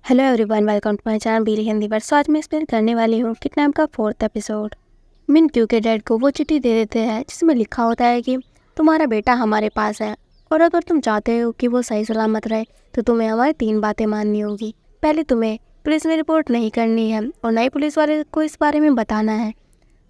Hello everyone, welcome to my channel बीली Hindi word. आज मैं एक्सप्लेन करने वाली हूँ किडनैप का 4th एपिसोड। मिनक्यू के डैड को वो चिट्ठी दे देते हैं जिसमें लिखा होता है कि तुम्हारा बेटा हमारे पास है और अगर तुम चाहते हो कि वो सही सलामत रहे तो तुम्हें हमारी 3 बातें माननी होगी। पहले, तुम्हें पुलिस में रिपोर्ट नहीं करनी है और नए पुलिस वाले को इस बारे में बताना है।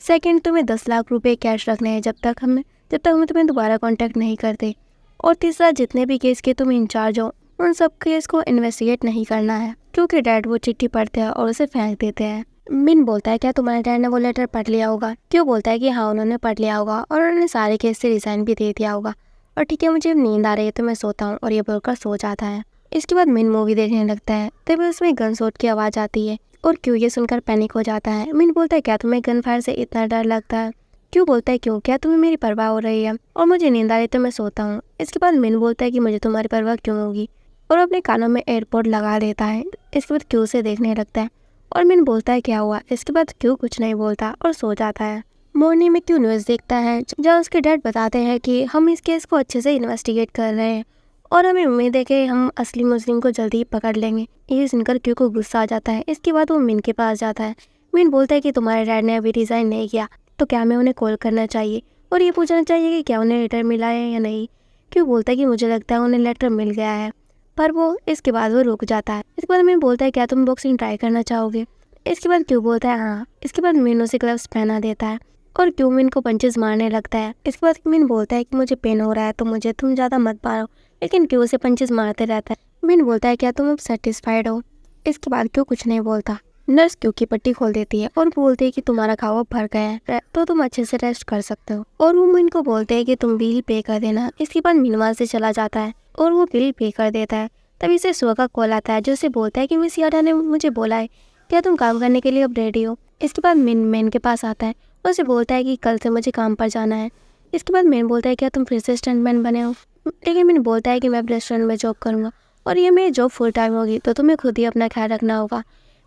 सेकेंड, तुम्हें 10 लाख रुपये कैश रखने हैं जब तक हम तुम्हें दोबारा कॉन्टैक्ट नहीं करते। और तीसरा, जितने भी केस के तुम इंचार्ज हो उन सब केस को इन्वेस्टिगेट नहीं करना है। क्योंकि डैड वो चिट्ठी पढ़ते हैं और उसे फेंक देते हैं। मिन बोलता है क्या तुम्हारे डैड ने वो लेटर पढ़ लिया होगा? क्यों बोलता है कि हाँ उन्होंने पढ़ लिया होगा और उन्होंने सारे केस से रिजाइन भी दे दिया होगा। और ठीक है, मुझे नींद आ रही है तो मैं सोता हूँ, और ये बोलकर सो जाता है। इसके बाद मिन मूवी देखने लगता है, तभी उसमें गन शॉट की आवाज़ आती है और क्यों ये सुनकर पैनिक हो जाता है। मिन बोलता है क्या तुम्हें गन फायर से इतना डर लगता है? क्यों बोलता है क्यों, क्या तुम्हें मेरी परवाह हो रही है? और मुझे नींद आ रही है तो मैं सोता हूँ। इसके बाद मिन बोलता है कि मुझे तुम्हारी परवाह क्यों होगी, और अपने कानों में एयरपोर्ट लगा देता है। इसके बाद क्यू से देखने लगता है और मिन बोलता है क्या हुआ। इसके बाद क्यू कुछ नहीं बोलता और सो जाता है। मॉर्निंग में क्यू न्यूज़ देखता है जहाँ उसके डैड बताते हैं कि हम इस केस को अच्छे से इन्वेस्टिगेट कर रहे हैं और हमें उम्मीद है कि हम असली मुजरिम को जल्दी ही पकड़ लेंगे। ये सुनकर क्यू को गुस्सा आ जाता है। इसके बाद वो मिन के पास जाता है। मिन बोलता है कि तुम्हारे डैड ने अभी रिजाइन नहीं किया तो क्या हमें उन्हें कॉल करना चाहिए और ये पूछना चाहिए कि क्या उन्हें लेटर मिला है या नहीं। क्यों बोलता है कि मुझे लगता है उन्हें लेटर मिल गया है, पर इसके बाद वो रुक जाता है। इसके बाद मिन बोलता है क्या तुम बॉक्सिंग ट्राई करना चाहोगे? इसके बाद क्यू बोलता है हाँ। इसके बाद मिन उसे ग्लव्स पहना देता है और क्यू मिन को पंचेस मारने लगता है। इसके बाद मिन बोलता है कि मुझे पेन हो रहा है तो मुझे तुम ज़्यादा मत मारो, लेकिन क्यू उसे पंचेस मारते रहता है। मिन बोलता है क्या तुम अब सेटिस्फाइड हो? इसके बाद क्यू कुछ नहीं बोलता। नर्स क्यू की पट्टी खोल देती है और बोलती है कि तुम्हारा घाव भर गया है तो तुम अच्छे से रेस्ट कर सकते हो, और वो मिन को बोलते हैं कि तुम बिल पे कर देना। इसके बाद मिन वहाँ से चला जाता है और वो बिल पे कर देता है। तभी से सुआ का कॉल आता है जो उसे बोलता है कि मिस याडा ने मुझे बोला है, क्या तुम काम करने के लिए अब रेडी हो? इसके बाद मैन के पास आता है और उसे बोलता है कि कल से मुझे काम पर जाना है। इसके बाद मैन बोलता है क्या तुम फिर से स्टंटमैन बने हो? लेकिन मैन बोलता है कि मैं रेस्टोरेंट में जॉब करूँगा और ये मेरी जॉब फुल टाइम होगी तो तुम्हें खुद ही अपना ख्याल रखना होगा।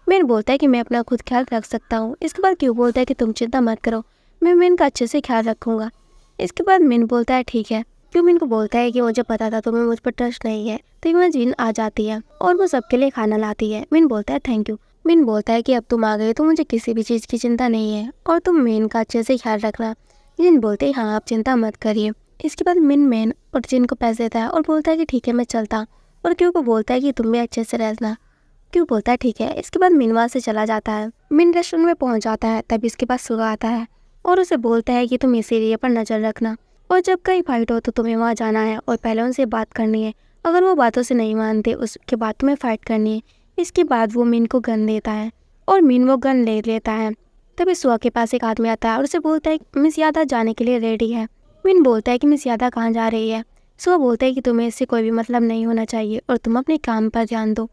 मैन बोलता है कि मैं अपना खुद ख्याल रख सकता हूँ। इसके बाद क्यों बोलता है कि तुम चिंता मत करो, मैं मैन का अच्छे से ख्याल रखूँगा। इसके बाद मैन बोलता है ठीक है। क्यों मिन को बोलता है कि मुझे पता था तुम्हें मुझ पर ट्रस्ट नहीं है। तो वह जिन आ जाती है और वो सबके लिए खाना लाती है। मिन बोलता है थैंक यू। मिन बोलता है कि अब तुम आ गए तो मुझे किसी भी चीज़ की चिंता नहीं है और तुम मेन का अच्छे से ख्याल रखना। जिन बोलते हैं हाँ आप चिंता मत करिए। इसके बाद मिन मैन और जिन को पैसे देता है और बोलता है कि ठीक है मैं चलता, और क्यों को बोलता है कि तुम भी अच्छे से रहना। क्यों बोलता है ठीक है। इसके बाद मिन वहाँ से चला जाता है। मिन रेस्टोरेंट में पहुँच जाता है तभी इसके पास सुगा आता है और उसे बोलता है कि तुम इस एरिया पर नज़र रखना और जब कहीं फाइट हो तो तुम्हें वहाँ जाना है और पहले उनसे बात करनी है। अगर वो बातों से नहीं मानते उसके बाद तुम्हें फाइट करनी है। इसके बाद वो मिन को गन देता है और मिन वो गन ले लेता है। तभी सुआ के पास एक आदमी आता है और उसे बोलता है मिस यादा जाने के लिए रेडी है। मिन बोलता है कि मिस यादा कहाँ जा रही है? सुआ बोलता है कि तुम्हें इससे कोई भी मतलब नहीं होना चाहिए और तुम अपने काम पर ध्यान दो।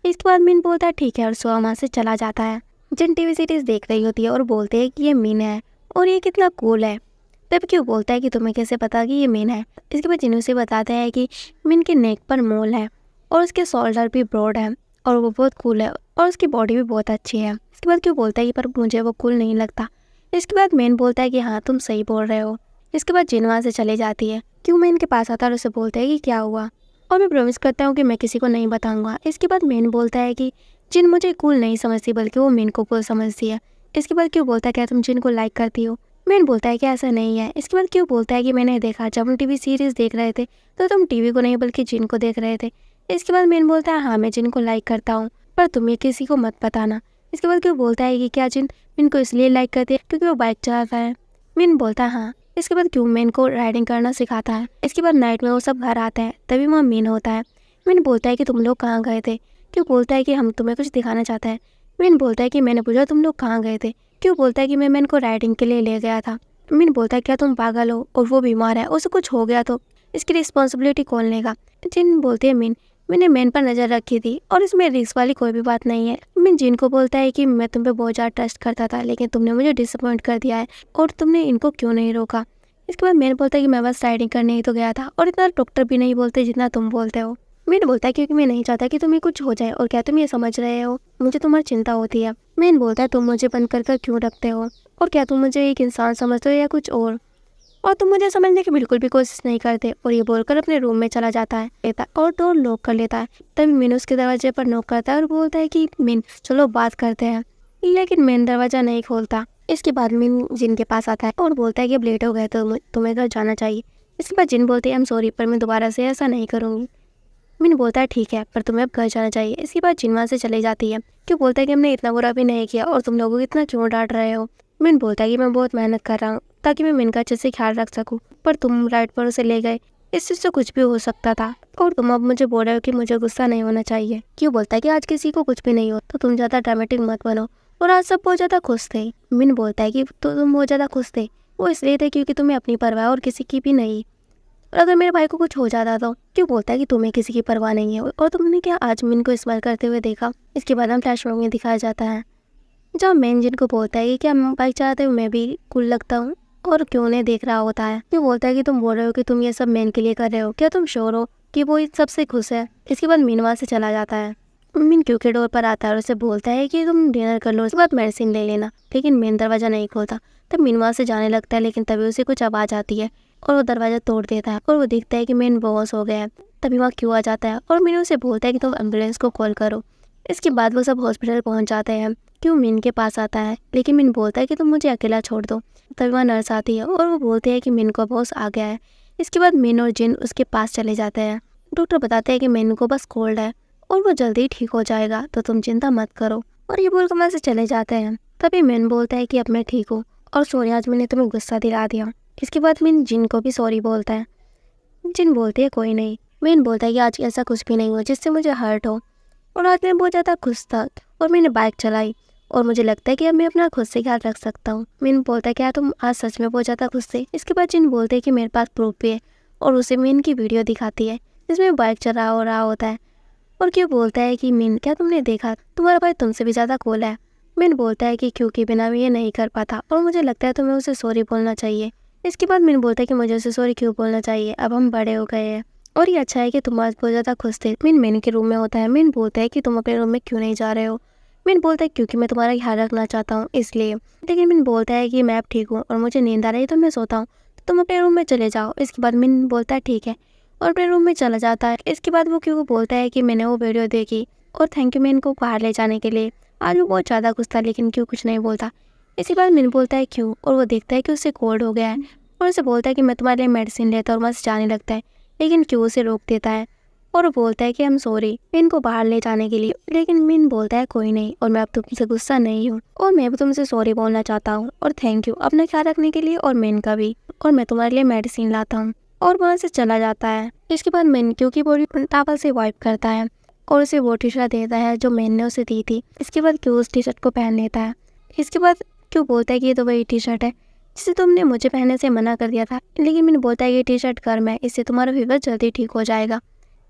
इसके बाद मिन बोलता है ठीक है और सुआ वहाँ से चला जाता है। जिन टीवी सीरीज देख रही होती है और बोलते हैं कि ये मिन है और ये कितना कूल है। तब क्यों बोलता है कि तुम्हें कैसे पता कि ये मिन है? इसके बाद जिन्हों से बताते हैं कि मिन के नेक पर मोल है और उसके शोल्डर भी ब्रॉड है और वो बहुत कूल है और उसकी बॉडी भी बहुत अच्छी है। इसके बाद क्यों बोलता है कि पर मुझे वो कूल नहीं लगता। इसके बाद मेन बोलता है कि हाँ तुम सही बोल रहे हो। इसके बाद जिन वहाँ से चले जाती है। क्यों मेन के पास आता है और उसे बोलता है कि क्या हुआ, और मैं प्रॉमिस करता हूँ कि मैं किसी को नहीं बताऊँगा। इसके बाद मेन बोलता है कि जिन मुझे कूल नहीं समझती बल्कि वो मेन को कूल समझती है। इसके बाद क्यों बोलता है क्या तुम जिन को लाइक करती हो? मैन बोलता है कि ऐसा नहीं है। इसके बाद क्यों बोलता है कि मैंने देखा जब हम टीवी सीरीज देख रहे थे तो तुम टीवी को नहीं बल्कि जिन को देख रहे थे। इसके बाद मैन बोलता है हाँ मैं जिन को लाइक करता हूँ पर तुम ये किसी को मत बताना। इसके बाद क्यों बोलता है कि क्या जिन मिन को इसलिए लाइक करती है क्योंकि वो बाइक चलाता है? मिन बोलता है हाँ। इसके बाद क्यों मैन को राइडिंग करना सिखाता है। इसके बाद नाइट में वो सब घर आते हैं तभी वहाँ मिन होता है। मिन बोलता है कि तुम लोग कहाँ गए थे? क्यों बोलता है कि हम तुम्हें कुछ दिखाना चाहते हैं। मिन बोलता है कि मैंने पूछा तुम लोग कहाँ गए थे? क्यों बोलता है कि मैं मैन को राइडिंग के लिए ले गया था। मिन बोलता है क्या तुम पागल हो और वो बीमार है, उसे कुछ हो गया तो इसकी रिस्पॉन्सिबिलिटी कौन लेगा? जिन बोलते हैं मैंने मैन पर नज़र रखी थी और इसमें रिस्क वाली कोई भी बात नहीं है। मिन जिन को बोलता है कि मैं तुम पे बहुत ज़्यादा ट्रस्ट करता था लेकिन तुमने मुझे डिसअपॉइंट कर दिया है और तुमने इनको क्यों नहीं रोका। इसके बाद मैन बोलता है कि मैं बस राइडिंग करने ही तो गया था और इतना डॉक्टर भी नहीं बोलते जितना तुम बोलते हो। मैन बोलता है क्योंकि मैं नहीं चाहता कि तुम्हें कुछ हो जाए, और क्या तुम ये समझ रहे हो मुझे तुम्हारी चिंता होती है। मैन बोलता है तुम मुझे बंद कर क्यों रखते हो और क्या तुम मुझे एक इंसान समझते हो या कुछ और और तुम मुझे समझने की बिल्कुल भी कोशिश नहीं करते। और ये बोलकर अपने रूम में चला जाता है और डोर लॉक कर लेता है। तभी मीन उसके दरवाजे पर नॉक करता है और बोलता है कि मीन चलो बात करते हैं, लेकिन मीन दरवाजा नहीं खोलता। इसके बाद मीन जिन के पास आता है और बोलता है कि अब लेट हो गए तो तुम्हें घर जाना चाहिए। इसके बाद जिन बोलती है आई एम सॉरी, पर मैं दोबारा से ऐसा नहीं करूँगी। मीन बोलता है ठीक है, पर तुम्हें अब घर जाना चाहिए। इसके बाद जिन वहाँ से चली जाती है। क्यों बोलता है कि हमने इतना बुरा भी नहीं किया और तुम लोगों को इतना क्यों डांट रहे हो। मीन बोलता है कि मैं बहुत मेहनत कर रहा हूँ ताकि मैं मीन का अच्छे से ख्याल रख सकूँ, पर तुम राइट पर उसे ले गए। इस चीज़ से कुछ भी हो सकता था और तुम अब मुझे बोल रहे हो कि मुझे गुस्सा नहीं होना चाहिए। क्यों बोलता है कि आज किसी को कुछ भी नहीं हो तो तुम ज़्यादा ड्रामेटिक मत बनो। और आज सब बहुत ज़्यादा खुश थे। मीन बोलता है कि तो तुम बहुत ज़्यादा खुश थे, वो इसलिए थे क्योंकि तुम्हें अपनी परवाह और किसी की भी नहीं। और अगर मेरे भाई को कुछ हो जाता तो। क्यों बोलता है कि तुम्हें किसी की परवाह नहीं है और तुमने क्या आज मीन को स्माइल करते हुए देखा। इसके बाद हम फ्लैशबैक में दिखाया जाता है जहाँ मेन जिन को बोलता है कि क्या भाई चाहते हो मैं भी कूल लगता हूँ और क्यों उन्हें देख रहा होता है। क्यों बोलता है कि तुम बोल रहे हो कि तुम ये सब मेन के लिए कर रहे हो, क्या तुम श्योर हो कि वो इस सबसे खुश है। इसके बाद मीन वहाँ से चला जाता है। मीन क्यों के डोर पर आता है और उसे बोलता है कि तुम डिनर कर लो, उसके बाद मेडिसिन ले लेना, लेकिन मीन दरवाजा नहीं खोलता। तब मीन वहाँ से जाने लगता है, लेकिन तभी उसे कुछ आवाज़ आती है और वो दरवाजा तोड़ देता है और वो देखता है कि मीन बेहोश हो गया है। तभी वहाँ क्यों आ जाता है और मीन उसे बोलता है कि तुम एम्बुलेंस को कॉल करो। इसके बाद वो सब हॉस्पिटल पहुँच जाते हैं। क्यों मीन के पास आता है, लेकिन मीन बोलता है कि तुम मुझे अकेला छोड़ दो। तभी वहाँ नर्स आती है और वो बोलते हैं कि मीन को बॉस आ गया है। इसके बाद मीन और जिन उसके पास चले जाते हैं। डॉक्टर बताते हैं कि मीन को बस कोल्ड है और वो जल्दी ही ठीक हो जाएगा, तो तुम चिंता मत करो। और ये बोलकर वहाँ से चले जाते हैं। तभी मीन बोलता है कि अब मैं ठीक हूँ और सॉरी आज मैंने तुम्हें गुस्सा दिला दिया। इसके बाद मीन जिन को भी सॉरी बोलता है। जिन बोलती है कोई नहीं। मीन बोलता है कि आज ऐसा कुछ भी नहीं हुआ जिससे मुझे हर्ट हो और आज मैं बहुत ज़्यादा खुश था और मैंने बाइक चलाई और मुझे लगता है कि अब मैं अपना खुद से ख्याल रख सकता हूँ। मीन बोलता है क्या तुम आज सच में बहुत ज़्यादा खुश थे। इसके बाद जिन बोलते हैं कि मेरे पास प्रूफ भी है और उसे मीन की वीडियो दिखाती है जिसमें बाइक चला हो रहा होता है। और क्यों बोलता है कि मीन क्या तुमने देखा तुम्हारा भाई तुमसे भी ज़्यादा कूल है। मीन बोलता है कि क्योंकि बिना मैं ये नहीं कर पाता और मुझे लगता है तुम्हें उसे सॉरी बोलना चाहिए। इसके बाद मीन बोलता है कि मुझे उसे सॉरी क्यों बोलना चाहिए, अब हम बड़े हो गए हैं और ये अच्छा है कि तुम आज बहुत ज़्यादा खुश थे। मीन के रूम में होता है। मीन बोलता है कि तुम अपने रूम में क्यों नहीं जा रहे हो। मीन बोलता है क्योंकि मैं तुम्हारा ख्याल रखना चाहता हूँ इसलिए। लेकिन मीन बोलता है कि मैं अब ठीक हूँ और मुझे नींद आ रही है तो मैं सोता हूँ, तो तुम अपने रूम में चले जाओ। इसके बाद मीन बोलता है ठीक है और अपने रूम में चला जाता है। इसके बाद वो क्यों बोलता है कि मैंने वो वीडियो देखी और थैंक यू मीन को बाहर ले जाने के लिए। आज वो बहुत ज़्यादा खुश था लेकिन क्यों कुछ नहीं बोलता। इसके बाद मीन बोलता है क्यों और वो देखता है कि उसे कोल्ड हो गया है और उसे बोलता है कि मैं तुम्हारे लिए मेडिसिन लेता और मस्त जाने लगता है, लेकिन क्यों उसे रोक देता है और वो बोलता है कि हम सॉरी मीन को बाहर ले जाने के लिए। लेकिन मीन बोलता है कोई नहीं और मैं अब तुमसे गुस्सा नहीं हूँ और मैं भी तुमसे सॉरी बोलना चाहता हूँ और थैंक यू अपना ख्याल रखने के लिए और मीन का भी, और मैं तुम्हारे लिए मेडिसिन लाता हूँ। और वहाँ से चला जाता है। इसके बाद मीन क्यों की बॉडी टावल से वाइप करता है और उसे वो टी शर्ट देता है जो मैन ने उसे दी थी। इसके बाद क्यों उस टी शर्ट को पहन लेता है। इसके बाद क्यों बोलता है कि ये तो वही टी शर्ट है जिसे तुमने मुझे पहनने से मना कर दिया था, लेकिन मैंने बोलता है ये टी शर्ट गर्म है, इससे तुम्हारा फीवर जल्दी ठीक हो जाएगा।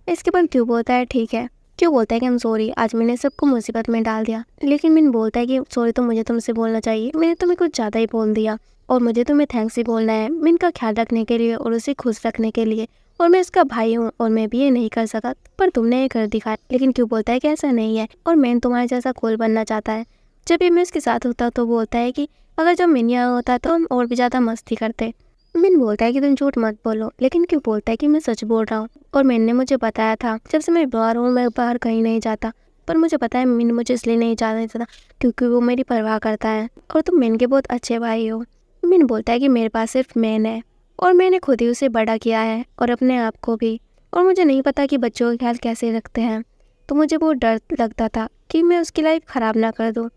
इसके बाद क्यों बोलता है ठीक है। क्यों बोलता है कि हम सॉरी आज मैंने सबको मुसीबत में डाल दिया, लेकिन मैंने बोलता है कि सॉरी तो मुझे तुमसे बोलना चाहिए, मैंने तुम्हें कुछ ज़्यादा ही बोल दिया और मुझे तुम्हें थैंक्स ही बोलना है मिन का ख्याल रखने के लिए और उसे खुश रखने के लिए, और मैं इसका भाई हूँ और मैं भी ये नहीं कर सका पर तुमने ये कर दिखाया। लेकिन क्यों बोलता है कि ऐसा नहीं है और मैन तुम्हारे जैसा कूल बनना चाहता है। जब भी मैं उसके साथ होता तो बोलता है कि अगर जब मिन यहाँ होता तो हम और भी ज़्यादा मस्ती करते। मिन बोलता है कि तुम झूठ मत बोलो, लेकिन क्यों बोलता है कि मैं सच बोल रहा हूँ और मैन ने मुझे बताया था जब से मैं बाहर हूँ मैं बाहर कहीं नहीं जाता, पर मुझे पता है मिन मुझे इसलिए नहीं जाने देता क्योंकि वो मेरी परवाह करता है और तुम मिन के बहुत अच्छे भाई हो। मिन बोलता है कि मेरे पास सिर्फ मैन है और मैंने खुद ही उसे बड़ा किया है और अपने आप को भी, और मुझे नहीं पता कि बच्चों का ख्याल कैसे रखते हैं, तो मुझे बहुत डर लगता था कि मैं उसकी लाइफ ख़राब ना कर दूँ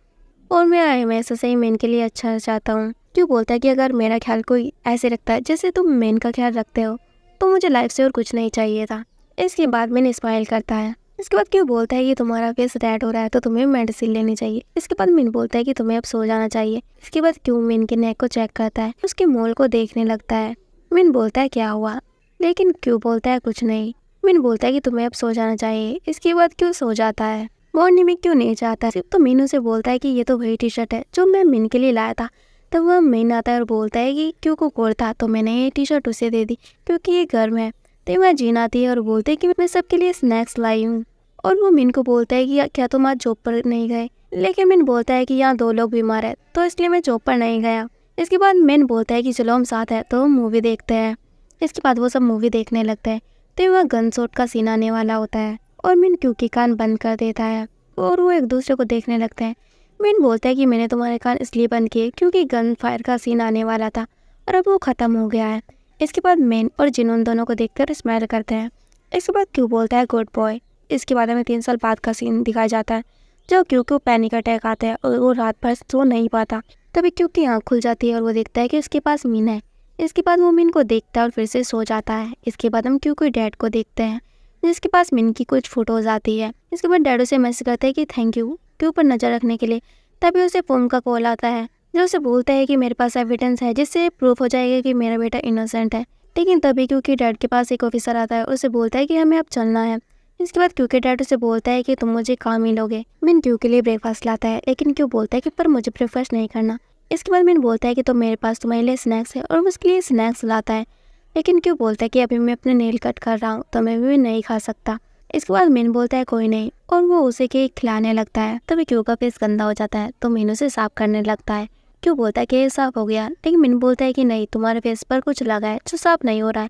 और मैं हमेशा से ही मैन के लिए अच्छा चाहता हूँ। क्यों बोलता है कि अगर मेरा ख्याल कोई ऐसे रखता है जैसे तुम मैन का ख्याल रखते हो तो मुझे लाइफ से और कुछ नहीं चाहिए था। इसके बाद मैंने स्माइल करता है। इसके बाद क्यों बोलता है कि तुम्हारा फेस रेड हो रहा है तो तुम्हें मेडिसिन लेनी चाहिए। इसके बाद मिन बोलता है कि तुम्हें अब सो जाना चाहिए। इसके बाद क्यों मिन के नेक को चेक करता है, उसके मोल को देखने लगता है। मिन बोलता है क्या हुआ, लेकिन क्यों बोलता है कुछ नहीं। मिन बोलता है कि तुम्हें अब सो जाना चाहिए। इसके बाद क्यों सो जाता है। मॉर्निंग में क्यों नहीं जाता सिर्फ, तो मीनू से बोलता है कि ये तो वही टी शर्ट है जो मैं मिन के लिए लाया था। तब वह मीन आता है और बोलता है कि क्यों को कोल्ड था तो मैंने ये टी शर्ट उसे दे दी क्योंकि ये गर्म है। तो वह जीन आती है और बोलते है कि मैं सबके लिए स्नैक्स लाई हूँ, और वो मिन को बोलता है कि क्या तुम आज जॉब पर नहीं गए, लेकिन मिन बोलता है कि यहाँ 2 लोग बीमार है तो इसलिए मैं जॉब पर नहीं गया। इसके बाद मेन बोलता है कि चलो हम साथ हैं तो हम मूवी देखते हैं। इसके बाद वो सब मूवी देखने लगते हैं। तो वहाँ गन शॉट का सीन आने वाला होता है और मिन क्यू की कान बंद कर देता है और वो एक दूसरे को देखने लगते हैं। मिन बोलता है कि मैंने तुम्हारे कान इसलिए बंद किए क्योंकि गन फायर का सीन आने वाला था और अब वो ख़त्म हो गया है। इसके बाद मेन और जिन उन दोनों को देखकर स्माइल करते हैं। इसके बाद क्यू बोलता है गुड बॉय। इसके बाद हमें 3 साल बाद का सीन दिखाया जाता है जब क्यू को पैनिक अटैक आता है और वो रात भर सो नहीं पाता। तभी क्यू की आँख खुल जाती है और वो देखता है कि उसके पास मीन है। इसके बाद वो मिन को देखता है और फिर से सो जाता है। इसके बाद हम क्यू के डैड को देखते हैं जिसके पास मिन की कुछ फोटोज आती है। इसके बाद डैड उसे मैसेज करते हैं कि थैंक यू क्यू पर नज़र रखने के लिए। तभी उसे फ़ोन का कॉल आता है जो उसे बोलता है कि मेरे पास एविडेंस है जिससे प्रूफ हो जाएगा कि मेरा बेटा इनोसेंट है। लेकिन तभी क्यू के डैड के पास एक ऑफिसर आता है और उसे बोलता है कि हमें अब चलना है। इसके बाद क्यू के डैड उसे बोलता है कि तुम मुझे कहाँ मिलोगे। मिन क्यू के लिए ब्रेकफास्ट लाता है लेकिन क्यू बोलता है कि पर मुझे ब्रेकफास्ट नहीं करना। इसके बाद मिन बोलता है कि तो मेरे पास तुम्हारे लिए स्नैक्स है और उसके लिए स्नैक्स लाता है। लेकिन क्यों बोलता है कि अभी मैं अपने नेल कट कर रहा हूँ तो मैं भी नहीं खा सकता। इसके बाद मिन बोलता है कोई नहीं और वो उसे केक खिलाने लगता है। तभी क्यू का फेस गंदा हो जाता है तो मिन उसे साफ करने लगता है। क्यों बोलता है कि ये साफ हो गया लेकिन मिन बोलता है कि नहीं तुम्हारे फेस पर कुछ लगा है जो साफ नहीं हो रहा है।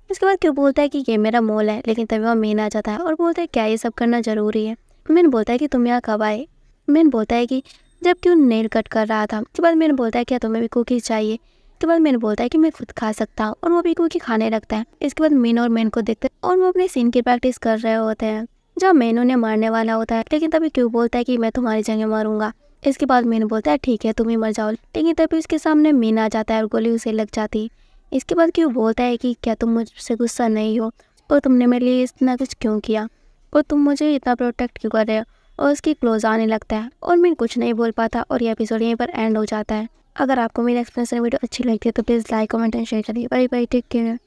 इसके बाद क्यों बोलता है कि ये मेरा मोल है लेकिन तभी वह मिन आ जाता है और बोलता है क्या ये सब करना जरूरी है। मिन बोलता है कि तुम यहाँ कब आए। मिन बोलता है कि जब क्यों नेल कट कर रहा था। उसके बाद मैंने बोलता है क्या तुम्हें भी कुकीज़ चाहिए। उसके बाद मैंने बोलता है कि मैं खुद खा सकता हूँ और वो भी कुकी खाने लगता है। इसके बाद मीन और मैन को देखते हैं और वो अपने सीन की प्रैक्टिस कर रहे होते हैं जब मैन उन्हें मारने वाला होता है। लेकिन तभी क्यों बोलता है कि मैं तुम्हारी जगह मारूंगा। इसके बाद मैन बोलता है ठीक है तुम ही मर जाओ। लेकिन तभी उसके सामने मीन आ जाता है और गोली उसे लग जाती है। इसके बाद क्यों बोलता है कि क्या तुम मुझसे गुस्सा नहीं हो और तुमने मेरे लिए इतना कुछ क्यों किया और तुम मुझे इतना प्रोटेक्ट क्यों कर रहे हो। और उसकी क्लोज आने लगता है और मैं कुछ नहीं बोल पाता और ये एपिसोड यहीं पर एंड हो जाता है। अगर आपको मेरी एक्सप्लेनेशन वीडियो अच्छी लगती है तो please like comment and share करिए। Bye bye, take care.